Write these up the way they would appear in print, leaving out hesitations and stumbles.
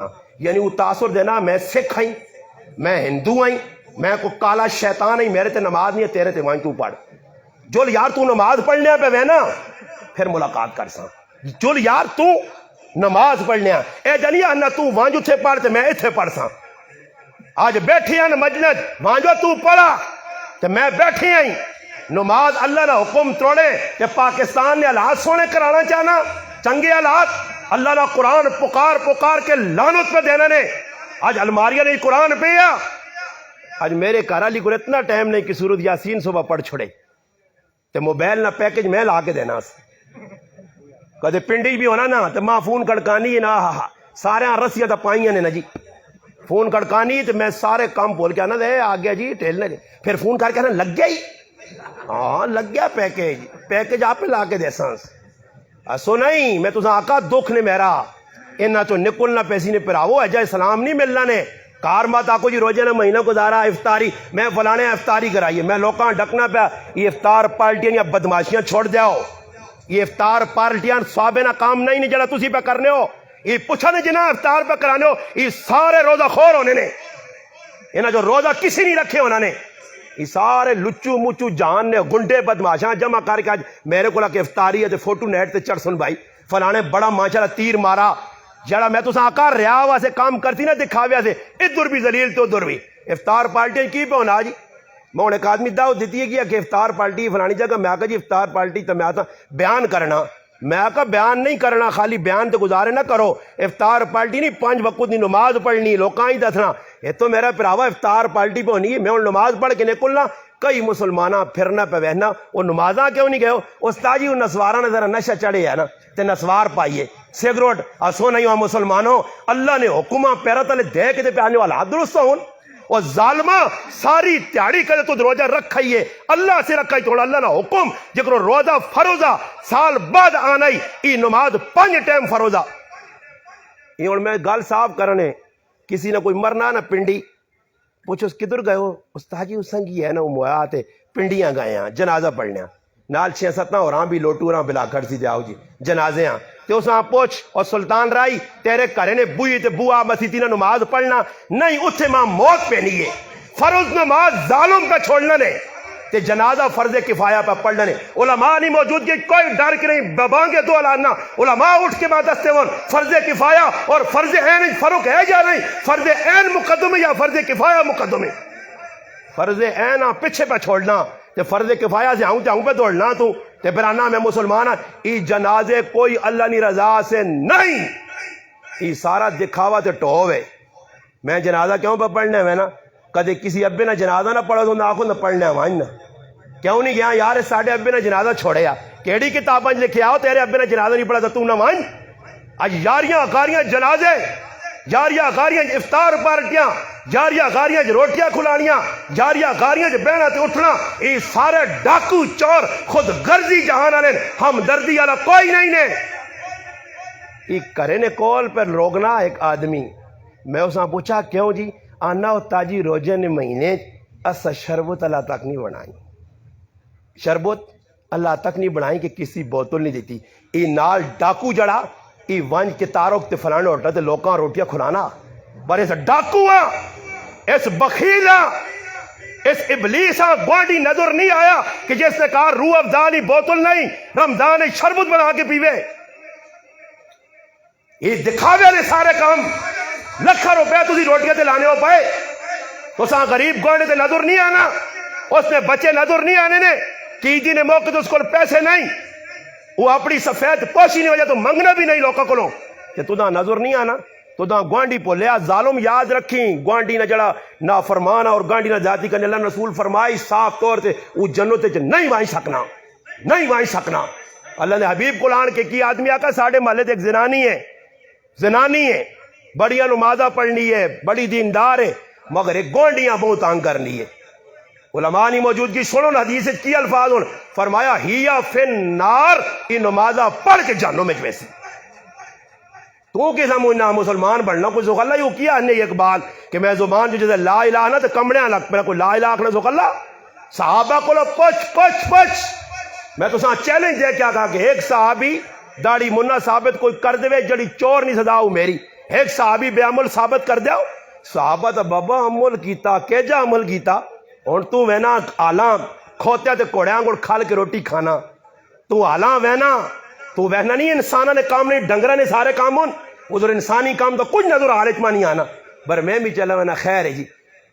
یعنی وہ تاثر دینا میں سکھ ہائی میں ہندو ہائی میں کو کالا شیطان ہائی میرے تے نماز نہیں ہے تیرے تے وائیں تو پڑھ جل یار تو نماز پڑھنے پہ وینا پھر ملاقات کر سا جل یار تو نماز پڑھنے اے جنیا نہ تو وہاں جو تھے پڑھ تے میں اتھے پڑھ سا آج بیٹھی ہیں مجلس وہاں جو تو پڑھا تے میں بیٹھی ہیں نماز اللہ نہ حکم توڑے کہ پاکستان نے حالات سونے کرانا چاہنا چنگے حالات اللہ نہ قرآن پکار کے لعنت پہ دینا نے آج الماریہ نے قرآن پہ آج میرے گھر والی کو اتنا ٹائم نہیں کہ سورۃ یاسین صبح پڑھ چھوڑے تے موبائل نہ پیکج میں لا کے دینا کدے پنڈی بھی ہونا نا تو ماں فون کڑکانی ہے نا سارے رسیاں تو پائیاں نے نا جی فون کڑکانی تو میں سارے کام بول کے آنا دے آ گیا جی ٹیلنے پھر فون کر کے آنا لگ گیا ہی ہاں لگ گیا پیکج آپ لا کے دے سانس سو نہیں میں تو آقا دکھ نے میرا انہا تو نکلنا پیسی نے پراو ایجا اسلام نہیں ملنا نے کار مات آکو جی روزے نے مہینہ گزارا افطاری میں فلانے افطاری کرائیے میں لوکاں ڈکنا پہ یہ افطار پارٹیاں یا بدماشیاں چھوڑ جاؤ یہ افطار پارٹیاں صحابہ کام نہیں جڑا تسی پہ کرنے ہو یہ پوچھا نہیں جنا افطار پہ کرانے ہو یہ سارے روزہ خور ہونے نے انہاں جو روزہ کسی نہیں رکھے ہونا نے یہ سارے لچو مچو جان نے گنڈے بدماشاں جمع کر کے آج میرے کو لگے افطاری ہے فوٹو نیٹ تے چڑھ سن بھائی فلانے بڑا ماشاءاللہ تیر مارا جڑا میں تو آقا ریا واسے کام کرتی نا دکھاویا سے ادھر بھی ذلیل تو ادھر بھی افطار پارٹی کی پہ ہونا جی میں ایک آدمی دعوت دیتی ہے کہ افطار پارٹی فلانی جگہ میں آقا جی افطار پارٹی تو میں آتا بیان کرنا میں آقا بیان نہیں کرنا خالی بیان تو گزارے نہ کرو افطار پارٹی نہیں 5 وقت نہیں نماز پڑھنی لوکاں ہی دسنا یہ تو میرا پراوا افطار پارٹی پہ ہونی ہے میں نماز پڑھ کے نکلنا کئی مسلمانہ پھرنا پہ بہنا وہ نمازاں کیوں نہیں گئے استاد جی وہ نسوارا نے ذرا نشہ چڑھے ہے نا تے نسوار پائیے سگریٹ اسو نہیں ہوا مسلمانوں اللہ نے حکمہ پیرا تلے دے کے تے پہ آنے والا درست ہون اور ظالمہ ساری تیاری کرے تو روزہ رکھائیے اللہ سے رکھائی تو اللہ نہ حکم جکرو روزہ فروزہ سال بعد آنائی ای نماز 5 ٹائم فروزہ یہ اور میں گال صاحب کرنے کسی نہ کوئی مرنا نہ پنڈی پوچھو اس کدھر گئے ہو استاد جی اس سنگی ہے نا وہ مویات پنڈیاں گئے ہیں جنازہ پڑھنے نال 6-7 اور بھی لوٹو راں بلا گھر سی جاؤ جی جنازے ہیں تے اس پوچھ اور سلطان رائی تیرے گھرے نے بوئی تے بوا مسیتی نہ نماز پڑھنا نہیں اتھے ماں موت پہ نہیں ہے فرض نماز ظالم پہ چھوڑنا نے تے جنازہ فرض کفایہ پہ پڑھنا نے علماء نہیں موجود کہ کوئی ڈر کے نہیں ببانگے دو الانا علماء اٹھ کے بعد دستے ون فرض کفایہ اور فرض عین فرق ہے یا نہیں فرض عین مقدم یا فرض کفایہ مقدم ہے فرض عین پیچھے پہ چھوڑنا تے فرض کفایہ سے آؤں پہ دوڑنا تو تے برانا میں مسلمان ای جنازے کوئی اللہ نی رضا سے نہیں ای سارا دکھاوا تے ٹوے میں جنازہ کیوں پہ پڑھنے میں نا کدے کسی ابے نہ جنازہ نہ پڑھو تو نہ آخو نہ پڑھنے وہاں نا کیوں نہیں گیا یار ساڑھے ابے نے جنازہ چھوڑے یا کیڑی کتاباں لکھے آؤ تیرے ابے نے جنازہ نہیں پڑھا تو نہ وہاں آج یاریاں اکاریاں جنازے یاریاں اکاریاں افطار پارٹیاں جاریاں اکاریاں روٹیاں کھلانیاں جاریاں اکاریاں بہنا تے اٹھنا یہ سارے ڈاکو چور خود غرضی جہان والے ہم دردی والا کوئی نہیں نے یہ کرے نے کال پر روگنا ایک آدمی میں اساں پوچھا کیوں جی آنا تاجی روزے نے مہینے اسا شربت اللہ تک نہیں بنائی شربت اللہ تک نہیں بنائی کہ کسی بوتل نہیں دیتی ای نال ڈاکو جڑا ای ونج کے تاروک تے فلانے ہوتا تے لوکاں روٹیاں کھلانا پر اس ڈاکو اس بخیلا اس ابلیس گوانڈی نظر نہیں آیا کہ جس نے کہا روح افزانی بوتل نہیں رمضان شربت بنا کے پیوے یہ دکھاوے نے سارے کام لکھا روپے تسی روٹیاں تے لانے ہو پائے تو ساں غریب گوانڈی تے نظر نہیں آنا اس نے بچے نظر نہیں آنے نے کی جی نے موقع تو اس کو پیسے نہیں وہ اپنی سفید پوشی نہیں وجہ تو منگنا بھی نہیں لوکا کلوں کہ تو دا نظر نہیں آنا تو دا گوانڈی پو لیا ظالم یاد رکھیں گوانڈی نہ جڑا نا فرمانا اور گوانڈی نہ ذاتی کرنے اللہ رسول فرمائی صاف طور سے وہ جنت نہیں وائیں سکنا اللہ نے حبیب قرآن کے کی آدمی آکا ساڑھے محلے ایک زنانی ہے بڑیاں نمازہ پڑھنی ہے بڑی دیندار ہے مگر ایک گوانڈیاں بہت تانگ کرنی ہے علماء نہیں موجودگی سنو نا حدیث کی الفاظ فرمایا ہیا فن نار یہ نمازہ پڑھ کے جانو میں جویسی تو کیسا مجھنا مسلمان بڑھنا کوئی سوک اللہ یوں کیا انہیں ایک بات کہ میں زبان جو جیسے لا الہ نا تو کمڑے لگ پہ کوئی لا الہ اکھنا سوک اللہ صحابہ کو لو پچ میں تو ساتھ چیلنج دے کیا کہا کہ ایک صحابی داڑی منہ ثابت کوئی کر دے جڑی چور نہیں سزاؤ میری ایک صحابی بے عمل ثابت کر دیو صحابہ تا بابا عمل کیتا کہ جا عمل کیتا اور تو وینا آلاں کھوتیا تے کوڑیاں گوڑ کھال کے روٹی کھانا تو آلاں وینا تو وینا نہیں انسانہ نے کام نہیں ڈنگرہ نے سارے کام ہون ادھر انسانی کام تو کچھ نظر حالت میں نہیں آنا بر میں بھی چلا وینا خیر ہے جی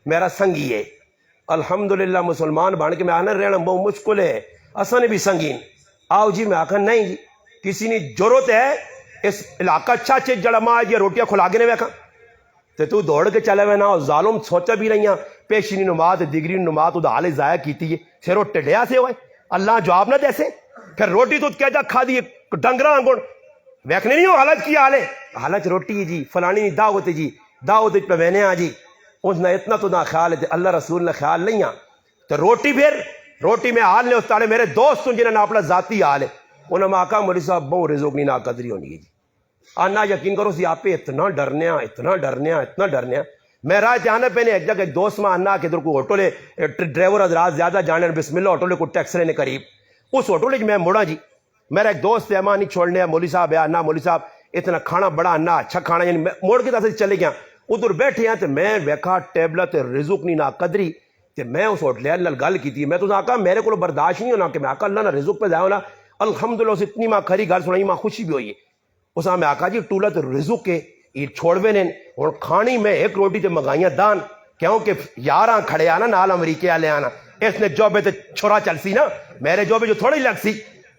میرا سنگی ہے الحمدللہ مسلمان بان کے میں آنا رہنا بہت مشکل ہے اسا نے بھی سنگین آؤ جی میں آکھا نہیں جی کسی نے ضرورت ہے اس علاقہ اچھا چیز جڑا ماں یہ روٹیاں کھلا کے نہیں ویکھا تو دوڑ کے چلے ہوئے نا ظالم سوچا بھی رہی ہیں پیشنی نماز دیگری نماز تو حال ضائع کیتی ہے پھر وہ ٹڈیا سے ہوئے اللہ جواب نہ دیسے پھر روٹی تو کیا جا کھا دیے ڈنگرا انگوڑ ویکھنے نہیں ہو حالت کی حال ہے حالت روٹی ہے جی فلانی نہیں دعوت جی دعوت پہ وینے آ جی اس نے اتنا تو نہ خیال ہے اللہ رسول نے خیال نہیں آ تو روٹی پھر روٹی میں حال لے اس تاڑے میرے دوست جنہوں نے اپنا ذاتی حال ہے انہوں نے آقا مولی صاحب بہت رزق نہیں نا قدری ہونی ہے جی آنا یقین کرو سی آپ پہ اتنا ڈرنے میں راہ جانا پہنے ایک جگہ ایک دوست میں آنا کہ ادھر کوئی آٹو لے ڈرائیور حضرات زیادہ جانے بسم اللہ آٹو لے کوئی ٹیکس لینے قریب اس آٹو لے میں مڑا جی میرا ایک دوست ہے ماں نہیں چھوڑنے مولوی صاحب ہے آنا مولوی صاحب اتنا کھانا بڑا آنا اچھا کھانا یعنی موڑ کے طرح سے چلے گیا ادھر بیٹھے ہیں تو میں ویکھا ٹیبلہ تے رزق نہیں نا قدری تے میں اس ہوٹلے اللہ گل کی تھی میں تو آقا میرے کو برداشت نہیں ہونا کہ میں آقا اللہ نہ رزق پہ جائے ہونا الحمدللہ اس اتنی ماں کھری گل سنائی ماں خوشی بھی ہوئی ہے اس میں آقا جی ٹولہ تے رزق کے یہ چھوڑوے نے اور کھانی میں ایک روٹی تے مگائیاں دان کیونکہ یاراں کھڑے آنا نال امریکے والے آنا اس نے جوبے تے چھوڑا چل سی نا میرے جوبے جو تھوڑی لگ سی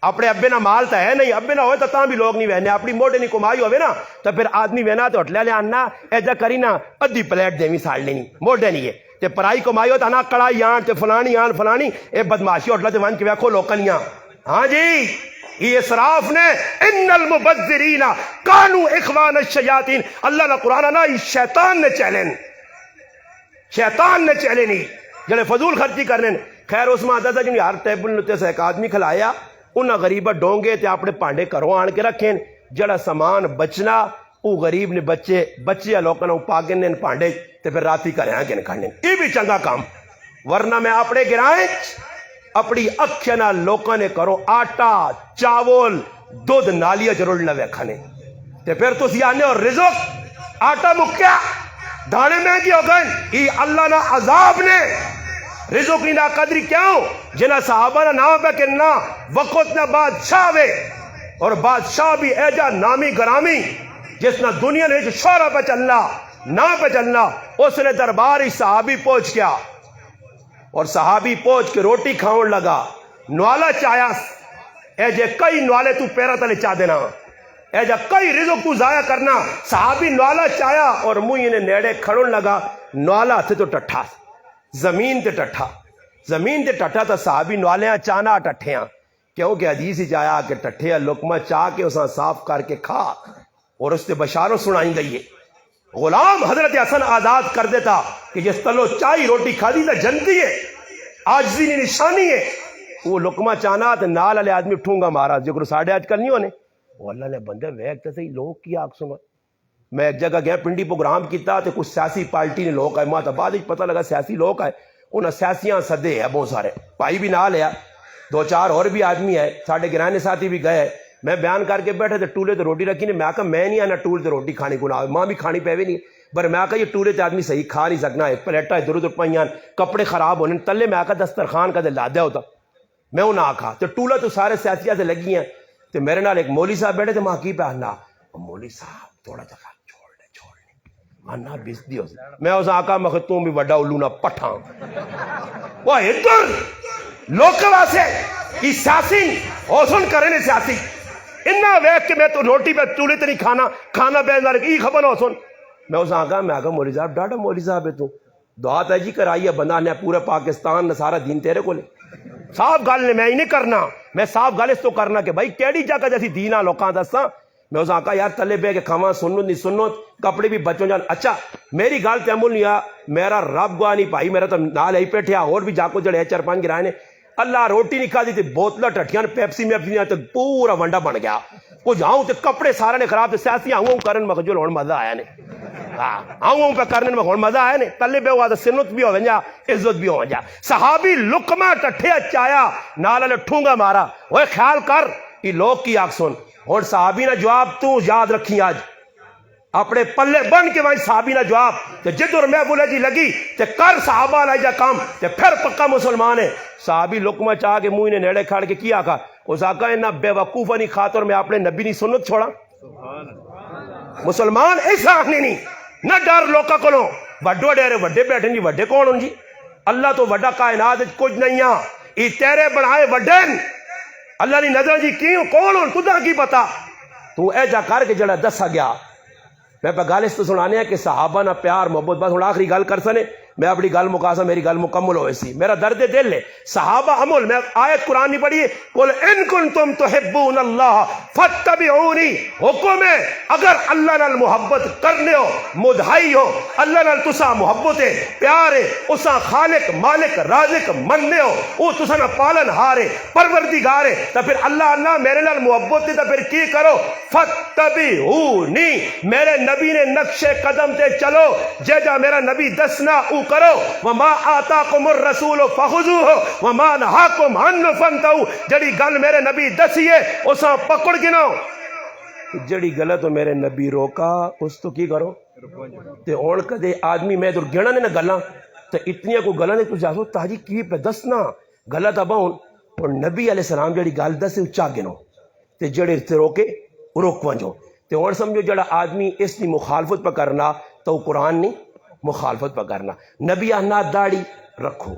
اپنے ابے نہ مال تا ہے نہیں ابے نہ ہوئے تو تاں بھی لوگ نہیں وہنے اپنی موٹے نہیں کمائی ہوئے نا تو پھر آدمی وہنا تو ہوٹلے لے آنا ایجا کری نا ادھی پلیٹ دیویں ساڑ لینی موٹے نہیں ہے تے پرائی کمائی ہو تو انا کڑائی آن تے فلانی اے بدماشی ہوٹلے تے وان کے ویکھو لوکلیاں ہاں جی یہ اسراف نے ان المبذرین کانوا اخوان الشیاطین اللہ نے قرآن نا شیطان نے چہلے نہیں جڑے فضول خرچی کرنے خیر اس میں آتا تھا جنہوں ہر ٹیبل نتے سے ایک آدمی کھلایا انہاں غریبہ ڈونگے تے اپنے پانڈے کرو آن کے رکھیں جڑا سامان بچنا وہ غریب نے بچے لوکاں نوں پاگن نے پانڈے تے پھر راتی کرے آن کے کھانے یہ بھی چنگا کام ورنہ میں اپنے گرائیں اپنی اکھیاں نال لوکاں نے کرو آٹا چاول دودھ نالیاں ضرور نہ ویکھنے تے پھر تو آنے اور رزق آٹا مکیا دانے مہنگی ہو گئے یہ اللہ نہ عذاب نے رزق نہیں نہ قدری کیوں جنہ صحابہ نہ نام پہ کہ نہ وقت نہ بادشاہ وے اور بادشاہ بھی ایجا نامی گرامی جس نہ دنیا نے شورہ پہ چلنا نہ پہ چلنا اس نے درباری صحابی پہنچ گیا اور صحابی پہنچ کے روٹی کھاؤن لگا نوالا چایا اے جے کئی نوالے تو پیرا تلے چاہ دینا اے جے کئی رزق تو ضائع کرنا صحابی نوالا چایا اور منہ انہیں نیڑے کھڑن لگا نوالا تھے تو ٹٹھا زمین تے ٹٹھا تا صحابی نوالیاں چانا ٹٹھیاں کیونکہ حدیث ہی جایا کہ ٹٹھے لقمہ چاہ کے اساں صاف کر کے کھا اور اس تے بشاروں سنائیں گئی ہے غلام حضرت حسن آزاد کر دیتا کہ جس تلو چائی روٹی کھا دی تا جنتی ہے آجزی نے نشانی ہے وہ لقمہ چانا تے نال علی آدمی ٹھونگا مارا جو ساڑھے آج کل نہیں ہونے وہ اللہ نے بندے ویکتے سے لوگ کی آگ سنو میں ایک جگہ گیا پنڈی پروگرام کیتا تے کچھ سیاسی پارٹی نے لوگ آئے ماں بعد پتہ لگا سیاسی لوگ آئے انہاں سیاسیاں صدے ہیں بہت سارے بھائی بھی نہ لیا دو چار اور بھی آدمی ہے ساڑھے گرانے ساتھی بھی گئے میں بیان کر کے بیٹھے تھے ٹولے تے روٹی رکھی نے میں کہا میں نہیں آنا ٹول تے روٹی کھانی کو نہ ماں بھی کھانی پہ بھی نہیں پر میں کہا یہ ٹولے تے آدمی صحیح کھا نہیں سکنا ہے پلیٹا ادھر ادھر پائیاں کپڑے خراب ہونے تلے میں کہا دسترخوان کا دے لا دیا ہوتا میں انہوں نے آکھا تو ٹولہ تو سارے سیاسیہ سے لگی ہیں تو میرے نال ایک مولی صاحب بیٹھے تھے ماں کی پہ آنا مولی صاحب تھوڑا جگہ چھوڑنے آنا بیس دی ہو سے میں اس آقا مختوم بھی وڈا علونا پٹھاں وہ ادھر لوکل آسے یہ سیاسی حوصن کرنے سیاسی انہا ویک کہ میں تو روٹی پہ ٹولے تے نہیں کھانا بیندار یہ خبر حوصن میں اس آقا میں آقا مولی صاحب ڈاڈا مولی صاحب ہے تو دعا تے جی کرائیے بندہ نے پورا پاکستان سارا دین تیرے کو لے صاف گل نے میں ہی نہیں کرنا میں صاف گل اس تو کرنا کہ بھائی کیڑی جگہ جیسی دینا لوکاں دساں میں اس آقا یار تلے بے کے کھاواں سنت نہیں سنت کپڑے بھی بچوں جان اچھا میری گل تے عمل نہیں آ میرا رب گواہ نہیں پائی میرا تو نال ہی پیٹھیا اور بھی جاکو جڑے 4-5 گرائے نے اللہ روٹی نہیں کھا دی تے بوتلہ ٹٹھیاں پیپسی میں اپنی تے پورا ونڈا بن گیا وہ جاؤں تے کپڑے سارے نے خراب تے سیاسی آؤں کرن مخجول ہون مزہ آیا نے آؤں پہ کرنے میں ہون مزہ آیا نے تلے بے ہوا تے سنت بھی ہو جا عزت بھی ہو جا صحابی لقمہ ٹٹھے چایا نال ٹھونگا مارا وہ خیال کر یہ لوگ کی آگ سن اور صحابی نے جواب تو یاد رکھی اپنے پلے بن کے وہاں صحابی نہ جواب تے جد اور محبول جی لگی تے کر صحابہ لائی جا کام تے پھر پکا مسلمان ہے. صحابی لقمہ چاہ کے منہ نے نیڑے کھاڑ کے کیا کہا اس آقا انہا بے وقوفہ نہیں خاطر میں اپنے نبی نہیں سنت چھوڑا. مسلمان ایسا آخنے نہیں نہ ڈر لوکا کلو وڈو ڈیرے وڈے بیٹھیں جی وڈے کون ہوں جی اللہ تو وڈا کائنات کچھ نہیں ہاں ای تیرے بڑھائے وڈین اللہ نے نظر جی کیوں کون ہوں تُدھا کی پتا تو اے جا کر کے جڑا دسا گیا. میں پہ گال اس تو سنانے ہیں کہ صحابہ نہ پیار محبت بس ہوں آخری گال کر سنے میں اپنی گل مکاسا میری گل مکمل ہوئے سی میرا درد دل ہے. صحابہ عمل میں آیت قرآن نہیں پڑھی قل ان کنتم تحبون اللہ فاتبعونی حکم ہے اگر اللہ نال محبت کرنے ہو مدھائی ہو اللہ نال تسا محبت ہے پیار ہے اسا خالق مالک رازق مننے ہو وہ تسا نہ پالن ہارے پروردگار ہے تو پھر اللہ میرے نال محبت ہے تو پھر کی کرو فاتبعونی میرے نبی نے نقش قدم تے چلو جے جا میرا نبی دسنا او کرو وما آتاکم الرسول فخذوہ وما نہاکم عنہ فانتہوا جڑی گل میرے نبی دسیے اساں پکڑ گنو جڑی غلط ہو میرے نبی روکا اس تو کی کرو تے ہن کدے آدمی میں ادھر گنا نے نہ گلاں تے اتنی کو گلاں نے تو جاسو تاجی کی پہ دسنا غلط اباؤں اور نبی علیہ السلام جڑی گل دسے اچا گنو تے جڑے تے روکے روک ونجو تے اور سمجھو جڑا آدمی اس کی مخالفت پہ کرنا تو قرآن نہیں مخالفت پہ کرنا. نبی آنا داڑھی رکھو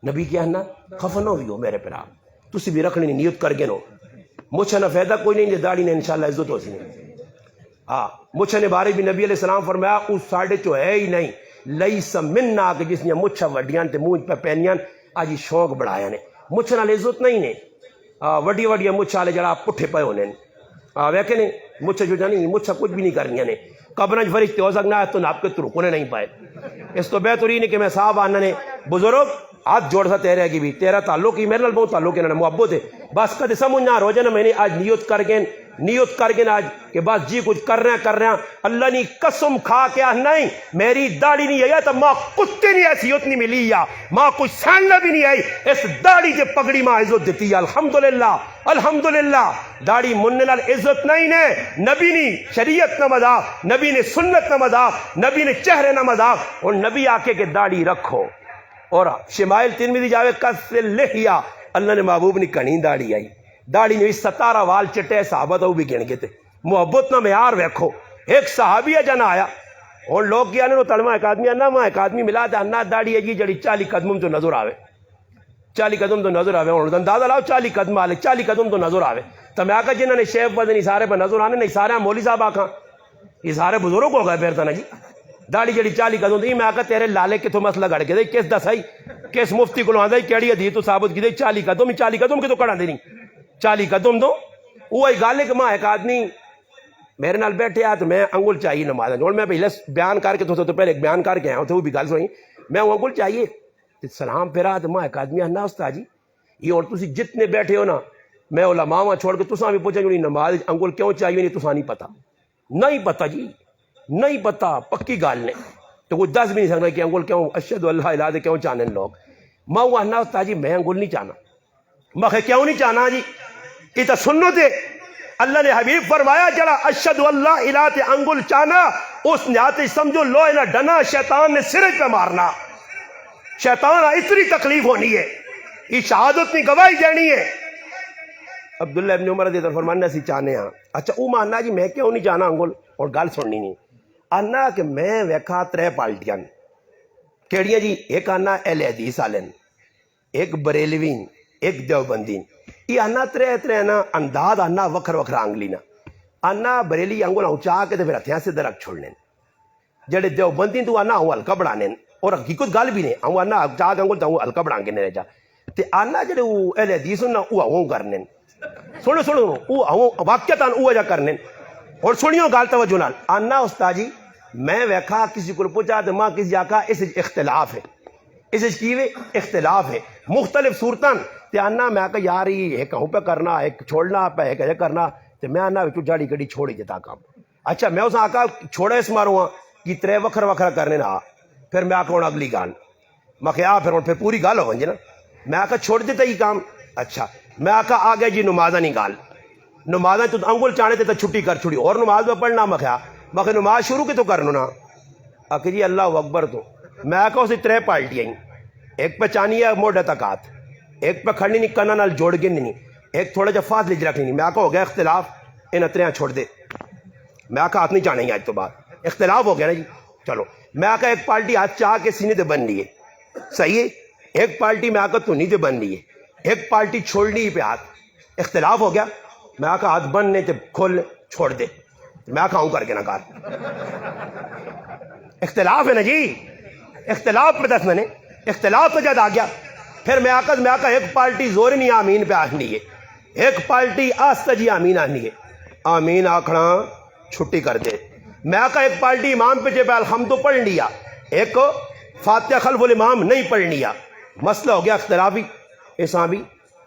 نبی کی آنا خفنو بھی ہو میرے پر آپ تسی بھی رکھنے نہیں نیت کر گے نو مجھے نہ فائدہ کوئی نہیں داڑھی نے انشاءاللہ عزت ہو سی نہیں. ہاں مجھے نے بارے بھی نبی علیہ السلام فرمایا اس ساڑھے چو ہے ہی نہیں لیس مننا کہ جس نے مجھے وڈیاں تے منہ پہ پہنیاں آجی شوق بڑھایا نے مجھے نہ عزت نہیں نے وڈی وڈی مجھے آلے جڑا پٹھے پہ ہونے ویکے نہیں مجھے جو جانی مجھے کچھ بھی نہیں کرنی نے قبرنج فرشتے ہو سکنا ہے تو ناپ کے تو رکنے نہیں پائے. اس تو بہترین ہے کہ میں صاحب آنا نے بزرگ ہاتھ جوڑ سا تیرے کی بھی تیرا تعلق ہی میرے نال بہت تعلق ہے محبت ہے بس کدے سمجھ نہ روزانہ میں نے آج نیت کر کے آج کہ بس جی کچھ کر رہے ہیں اللہ نے قسم کھا کے نہیں میری داڑھی نہیں آئی تو ماں کتے نہیں حیثیت نہیں ملی یا ماں کچھ ساننا بھی نہیں آئی اس داڑھی کے پگڑی ماں عزت دیتی ہے الحمدللہ داڑھی مننے لال عزت نہیں نے نبی نے شریعت نہ مذاق نبی نے سنت نہ مذاق نبی نے چہرے نہ مذاق اور نبی آکے کہ داڑھی رکھو. اور شمائل ترمذی جاوے کس لحیا اللہ نے محبوب نے کہیں داڑھی آئی داڑھی نے 17 وال چٹے صحابہ تو بھی گن گئے تھے محبت نہ معیار ویکھو. ایک صحابی ہے جنا آیا اور لوگ کیا نے تلمہ ایک آدمی انا ماں ایک آدمی ملا تھا انا داڑھی ہے جی جڑی 40 قدم تو نظر آوے 40 قدم تو نظر آوے اور اندازہ لاؤ 40 قدم آلے 40 قدم تو نظر آوے تو میں آکا جنہوں نے شیف بدنی سارے پہ نظر آنے نہیں سارے مولی صاحب آکھاں یہ سارے بزرگ ہو گئے پھر نا جی داڑھی جڑی 40 قدم تھی میں آکا تیرے لالے کے تو مسئلہ گڑ کے دے کس دسائی کس مفتی کو لوہاں کیڑی حدیث تو ثابت کی دے 40 قدم کے تو کڑا دے نہیں 40 قدم تو وہی گل ہے کہ ماں ایک آدمی میرے نال بیٹھے آ تو میں انگل چاہیے نماز جو میں پہلے بیان کر کے تو پہلے ایک بیان کر کے آیا تو وہ بھی گل سوئی میں وہ انگل چاہیے سلام پھرا تو ماں ایک آدمی آنا استاد جی یہ اور تسی جتنے بیٹھے ہو نا میں علماء چھوڑ کے تساں بھی پوچھا جو نماز انگل کیوں چاہیے نہیں تساں نہیں پتا جی نہیں پتا پکی گال نے تو وہ دس بھی نہیں سکتا کہ انگل کیوں اشہد اللہ الہ دے کیوں چاہنے لوگ ماں وہ آنا استاد جی میں انگل نہیں چاہنا میں کیوں نہیں چاہنا جی یہ تو سنو دے اللہ نے حبیب فرمایا جڑا اشہد اللہ الہ تے انگل چاہنا اس نے آتے سمجھو لو نہ ڈنا شیطان نے سرج پہ مارنا شیطان اتنی تکلیف ہونی ہے یہ شہادت نہیں گواہی دینی ہے. عبداللہ ابن عمر دیتا فرمانا سی چاہنے ہاں اچھا او ماننا جی میں کیوں نہیں چاہنا انگل اور گل سننی نہیں آنا کہ میں ویکھا 3 پارٹیاں کیڑیاں جی ایک آنا اہل حدیث والن ایک بریلوین ایک دیوبندین یہ آنا 3 نا انداز آنا وکھر انگلی نا آنا بریلی انگل اونچا کے پھر ہتھیاں سے درخت چھوڑنے جڑے دیوبندین تو آنا ہوں ہلکا بڑھانے اور حقیقت گل بھی نہیں ہوں آنا چاہ انگل تو ہلکا بڑھا کے نہیں رہ جا تے آنا جڑے اہل حدیث نا وہ ہوں کرنے سنو وہ واقعات وہ جا کرنے اور سنیو گال توجہ نال آنا استاد جی میں ویکھا کسی کو پوچھا تو ماں کسی آکا اس اختلاف ہے اس کی اختلاف ہے مختلف صورتاں تے آنا میں آکا یار ایک کہوں پہ کرنا ایک چھوڑنا پہ ایک کرنا تے میں آنا وچوں جاڑی کڑی چھوڑی جتا کام اچھا میں اس آکا چھوڑا اس ماروں ہاں کہ 3 وکھرا کرنے نا پھر میں آکا ہوں اگلی گال میں کہا پھر پوری گال ہو ونجے نا میں آکا چھوڑ دیتا ہی کام اچھا میں آکا آ گیا جی نمازہ نہیں گال نمازیں تو انگل چانے تے چھٹی کر چھڑی اور نماز میں پڑھنا مکھیا مگر نماز شروع کی تو کرنو نا آکے جی اللہ اکبر تو میں کہا اسی 3 پارٹیاں ایک پہ چانی ہے موڑے تک ہاتھ ایک پہ کھڑنی نہیں کنہ نال جوڑ کے نہیں ایک تھوڑا جا فاصلے جی رکھنی نہیں میں کہا ہو گیا اختلاف ان اتریاں چھوڑ دے میں کہا ہاتھ نہیں چاہیں گے آج تو بعد اختلاف ہو گیا نا جی چلو میں کہا ایک پارٹی ہاتھ چاہ کے سینے تے بن لیے صحیح ہے ایک پارٹی میں کہا تو نہیں تے بن لیے ایک پارٹی چھوڑنی ہی پہ ہاتھ اختلاف ہو گیا میں کہا ہاتھ بننے تے کھول چھوڑ دے میں کہا ہوں کر کے نہ کار اختلاف ہے نا جی اختلاف پہ دس میں نے اختلاف پہ جد آ گیا پھر میں کہا ایک پارٹی زور نہیں آمین پہ آخنی ہے ایک پارٹی آستہ جی آمین آخنی ہے آمین آکھنا چھٹی کر دے میں کہا ایک پارٹی امام پہ جب الحمد تو پڑھ لیا ایک فاتحہ خلف الامام نہیں پڑھ لیا مسئلہ ہو گیا اختلافی ایسا بھی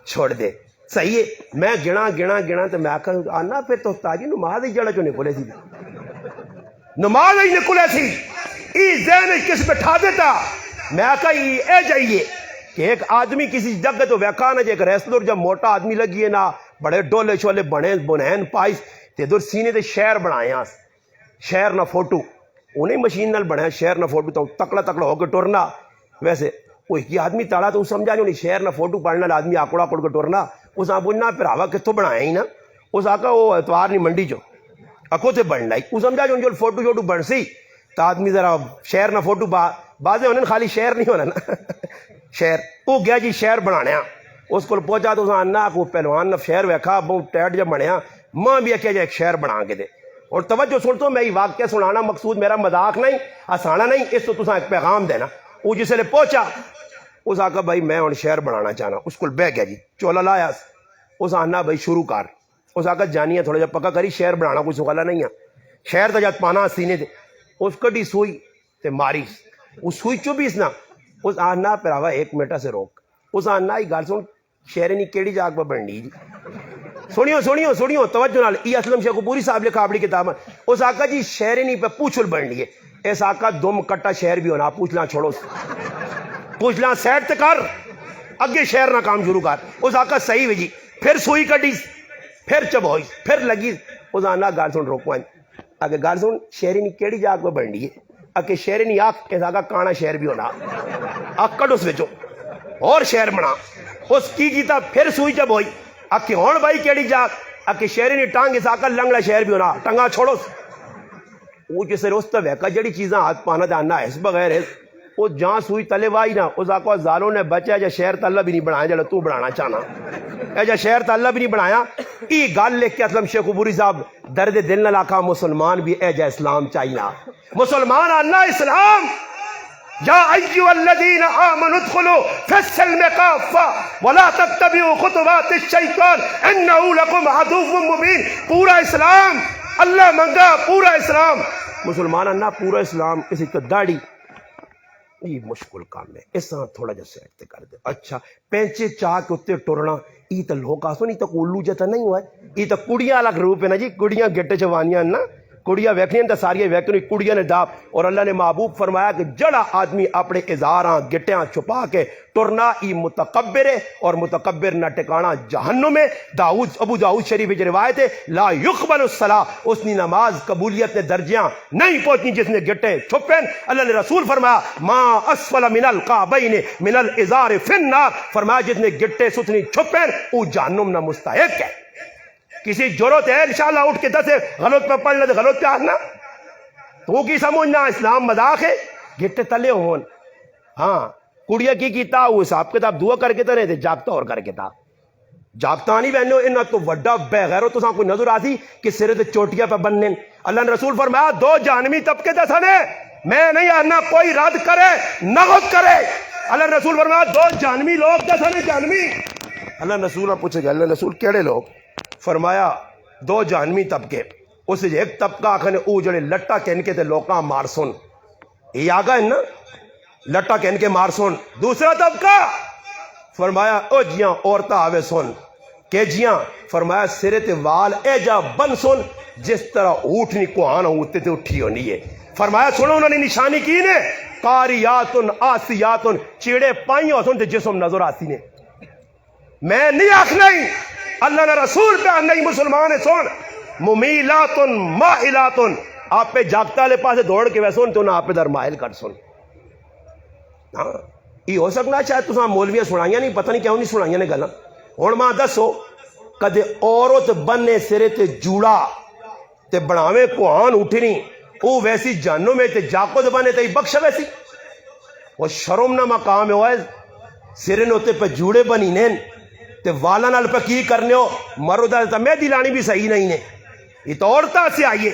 چھوڑ دے صحیح ہے میں گنا تو میں کہا آنا پھر تو تاجی نماز ہی جڑا چو نکلے سی نماز ہی نکلے سی ای ذہن کس بٹھا دیتا میں کہا اے جائیے کہ ایک آدمی کسی جگہ تو ویکھا نا ایک ریسلر جب موٹا آدمی لگی ہے نا بڑے ڈولے شولے بنے بنین پائس تے در سینے تے شہر بنائے ہیں شہر نہ فوٹو انہیں مشین نال بنایا شہر نہ فوٹو تو تکڑا ہو کے ٹورنا ویسے کوئی کی آدمی تاڑا تو سمجھا جو نہیں شہر نہ فوٹو پڑھنا آدمی آکڑا آکڑ کے ٹورنا اس آپ بولنا پھر آوا کتوں بنایا ہی نا اس آکا وہ اتوار نہیں منڈی جو اکو تے بن لائی وہ سمجھا جو فوٹو شوٹو بن سی تو آدمی ذرا شہر نہ فوٹو بازے ہونے خالی شہر نہیں ہونا نا شہر وہ گیا جی شہر بنایا اس کو پہنچا تو آنا کو پہلوان نہ شہر ویکھا بہت ٹیٹ جب بنیا ماں بھی کیا جائے ایک شہر بنا کے دے اور توجہ سن تو میں یہ واقعہ سنانا مقصود میرا مذاق نہیں آسانا نہیں اس تو تساں ایک پیغام دینا وہ جس لئے پہنچا اس آکا بھائی میں اور شہر بنانا چاہنا اس کو بہ گیا جی چولا لایا اس آنا بھائی شروع کر اس آکا جانی ہے تھوڑا جب پکا کری شہر بنانا کوئی سکالا نہیں ہے شہر تا جات پانا سینے دے اس کٹی سوئی تے ماری اس سوئی چوبیس نا اس آنا پراوا 1 منٹ سے روک اس آنا ہی گال سن شہر نہیں کیڑی جاگ پہ بننی جی سنیو توجہ نال ای اسلم شیخ پوری صاحب لکھا اپنی کتاب اس آقا جی شہر نہیں پہ پوچھل بن لیے اس آقا دم کٹا شہر بھی ہونا پوچھنا چھوڑو پوچھنا سیٹ تے کر اگے شہر نہ کام شروع کر اس آقا صحیح جی پھر سوئی کٹی پھر چب ہوئی پھر لگی اس آنا گال سن روکو اگے گال سن شہری نہیں کیڑی جاگ پہ بن لیے اگے شہر نہیں آکھ اس آقا کانا شہر بھی ہونا آکھ کٹ اس وچوں اور شہر بنا اس کی کیتا پھر سوئی چب ہوئی اکی ہون بھائی کیڑی جاگ اکی شہری نہیں ٹانگ اس آکا لنگڑا شہر بھی ہونا ٹنگا چھوڑو وہ جسے روستا ویکا جڑی چیزاں ہاتھ پانا جاننا ہے اس بغیر ہے وہ جہاں سوئی تلے وائی نا اس آکا زالوں نے بچہ جا شہر تا اللہ بھی نہیں بنایا جڑا تو بنانا چاہنا اے جا شہر تا اللہ بھی نہیں بنایا ای گال لکھ کے اسلم شیخ پوری صاحب درد دل نہ لاکھا مسلمان بھی اے جا اسلام چاہینا مسلمان آنا اسلام یا ایوہ الذین آمنوا ادخلوا فی السلم کافہ ولا تتبعوا خطوات الشیطان انہو لکم عدو مبین پورا اسلام اللہ منگا پورا اسلام مسلمان انہا پورا اسلام کسی کا داڑی یہ مشکل کام ہے اس طرح تھوڑا جا سیٹ کر دے اچھا پینچے چاہ کے اتنے ٹورنا ای تا لوگ آسو نہیں تا کولو جتا نہیں ہوا ہے ای تا کڑیاں الگ روپ ہے نا جی کڑیاں گٹے چوانیاں نا کڑیاں ویکھنی ہیں تا ساریاں ویکھنی کڑیاں نے داپ اور اللہ نے محبوب فرمایا کہ جڑا آدمی اپنے ازاراں گٹیاں چھپا کے ٹرنا ای متکبر ہے اور متکبر نہ ٹکانا جہنم میں ابو داؤد شریف کی روایت ہے لا یقبل الصلاۃ اس نے نماز قبولیت نے درجیاں نہیں پہنچی جس نے گٹے چھپیں اللہ نے رسول فرمایا ما اسفل من القعبین من الازار فی النار فرمایا جس نے گٹے ستنی چھپیں وہ جہنم نہ مستحق ہے کسی ضرورت ہے انشاءاللہ اٹھ کے دس غلط پہ پڑھ لے غلط پہ آنا تو کی سمجھنا اسلام مذاق ہے گٹے تلے ہون ہاں کڑیا کی کیتا وہ حساب کتاب دعا کر کے تو رہے تھے جاگتا اور کر کے تھا جاگتا نہیں بہنو انہا تو وڈا بے غیرو تو کوئی نظر آتی کہ سرے تے چوٹیاں پہ بننے اللہ نے رسول فرمایا 2 جہنمی طبقے دسانے میں نہیں آنا کوئی رد کرے نغد کرے اللہ نے رسول فرمایا 2 جہنمی لوگ دسانے جہنمی اللہ نے رسول پوچھے گا اللہ نے رسول کیڑے لوگ فرمایا 2 جہنمی طبقے اس ایک طبقہ آخنے او جڑے لٹا کہن کے تے لوکاں مار سن یہ آگا ہے نا لٹا کہن کے مار سن دوسرا طبقہ فرمایا او جیاں عورتہ آوے سن کہ جیاں فرمایا سرے تے وال اے جا بن سن جس طرح اوٹھنی کو آنا ہوتے تے اٹھی ہونی ہے فرمایا سنو انہوں نے نشانی کی نے قاریاتن آسیاتن چیڑے پائیں ہو سن تے جسم نظر آتی نے میں نہیں آخ نہیں اللہ نے رسول پہ نہیں مسلمان ہے سن ممیلاتن مائلاتن آپ پہ جاگتا لے پاس دوڑ کے ویسے تو نہ آپ پہ در مائل کر سن. ہاں یہ ہو سکنا شاید تساں مولویاں سنائیاں نہیں پتہ نہیں کیوں نہیں سنائیاں نے گلاں. ہن ماں دسو کدے عورت بننے سرے تے جوڑا تے بناویں کوہان اٹھنی او ویسی جانوں میں تے جاکو بنے تے بخش ویسی وہ شرم نہ مقام ہے سرے نوتے پہ جوڑے بنی نین تے والا نال پہ کی کرنے ہو مرو دا تے میں دلانی بھی صحیح نہیں نے یہ تو عورتہ سے آئیے.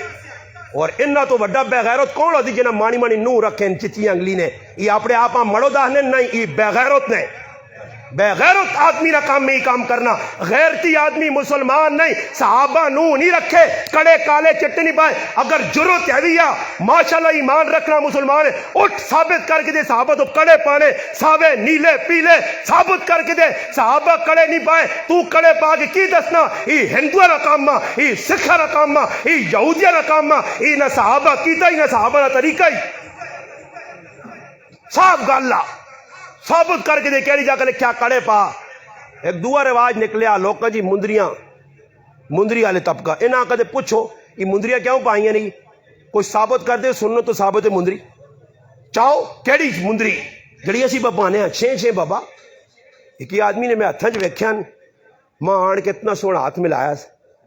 اور انہا تو وڈا بے غیرت کون ہوتی جنہاں مانی مانی نو رکھیں چچی انگلی نے یہ اپنے آپاں مڑو داہنے نہیں یہ بے غیرت نے. بے غیرت آدمی نہ کام میں ہی کام کرنا غیرتی آدمی مسلمان نہیں. صحابہ نو نہیں رکھے کڑے کالے چٹے نہیں پائے اگر جرت ہے بھی ماشاءاللہ ایمان رکھنا مسلمان ہے اٹھ ثابت کر کے دے صحابہ تو کڑے پانے ساوے نیلے پیلے ثابت کر کے دے صحابہ کڑے نہیں پائے تو کڑے پا کے کی دسنا یہ ہندوہ نہ کامہ یہ سکھہ نہ کامہ یہ یہودیہ نہ کامہ یہ نہ صحابہ کیتا ہی نہ صحابہ نہ طریقہ ہی صاحب گاللہ ثابت کر کے دے کہہ جا کے لکھیا کڑے پا. ایک دعا رواج نکلیا لوکاں جی مندریاں مندری والے طبقہ انہاں کدے پوچھو یہ مندریاں کیوں پائیاں نہیں کوئی ثابت کر دے سنو تو ثابت ہے مندری چاہو کیڑی مندری جڑی اسی بابانے ہیں چھے بابا. ایک آدمی نے میں ہتھاں وچ ویکھیا ماں آن کے اتنا سونا ہاتھ ملایا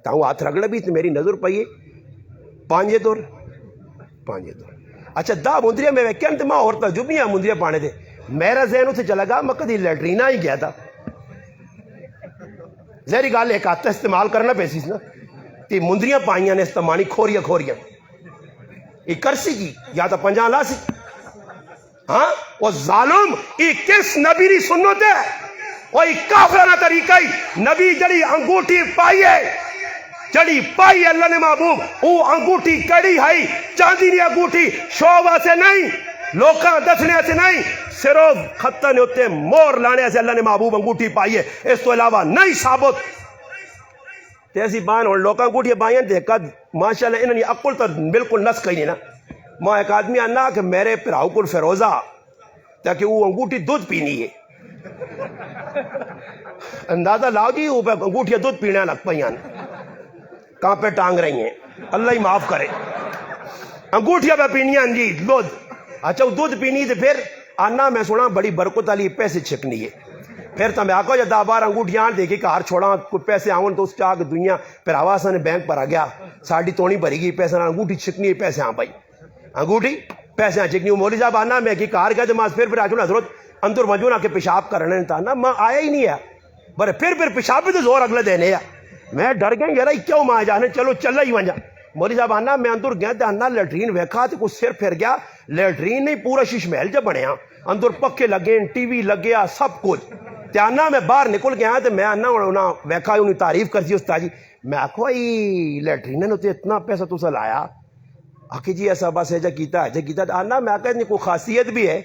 تاں ہاتھ رگڑا بھی میری نظر پئی پانجے دور اچھا دا مندریاں میں ویکھیا تے ماں اور تجربیاں مندریاں پانے دے میرا ذہن اسے چلا گا میں کدی لیٹرینہ ہی گیا تھا ظاہری گال ایک ہاتھ استعمال کرنا پیسیس نا تی مندریاں پائیاں نے استعمالی کھوریاں یہ کرسی کی یا تو پنجاں لا سی ہاں وہ ظالم یہ کس نبی ری سنت ہے وہ کافرانہ طریقہ ہی نبی جڑی انگوٹھی پائیے جڑی پائی اللہ نے محبوب وہ انگوٹھی کڑی ہے چاندی نہیں انگوٹھی شوبہ سے نہیں لوکاں دسنے سے نہیں صرف خطہ نے ہوتے مور لانے سے اللہ نے محبوب انگوٹھی پائی ہے اس تو علاوہ نہیں ثابت تیسی بان اور لوکاں انگوٹھی پائیں دے کد ماشاءاللہ انہوں نے عقل تو بالکل نس کہیں نہیں نا. ماں ایک آدمی آنا کہ میرے پراؤ کو فیروزہ تاکہ وہ انگوٹھی دودھ پینی ہے اندازہ لاؤ جی وہ انگوٹھیاں دودھ پینے لگ پائیں کہاں پہ ٹانگ رہی ہیں اللہ ہی معاف کرے انگوٹھیاں پہ پینیاں جی دودھ. اچھا وہ دودھ پینی تھے پھر آنا میں سنا بڑی برکت والی پیسے چھکنی ہے پھر تو میں آکو جب 10-12 انگوٹھیاں دیکھی کار چھوڑا کوئی پیسے آؤں تو اس چاہ دنیا پھر آواز نے بینک پر آ گیا ساڑھی تونی بھری گئی پیسے انگوٹھی چھکنی ہے پیسے آن پائی انگوٹھی پیسے آن چھکنی مولوی صاحب آنا میں کہ کار گیا جماعت پھر آجو حضرت اندر مجھون آ کے پیشاب کرنے تھا نا ماں آیا ہی نہیں ہے برے پھر پیشاب بھی تو زور اگلے دینے ہے میں ڈر گیا یار کیوں ماں جانے چلو چل ہی وجہ مولوی صاحب آنا میں اندر گیا تو آنا لیٹرین ویکھا تو کچھ سر پھر گیا لیٹرین نہیں پورا شیش محل جب بنیا اندر پکے لگے ٹی وی لگیا سب کچھ تے آنا میں باہر نکل گیا تو میں آنا انہاں ویکھا انہیں تعریف کرتی استاد جی میں آکھو ای لیٹرین نے اتنا پیسہ تو لایا آکھی جی ایسا بس ہے کیتا آنا میں آکھا کوئی خاصیت بھی ہے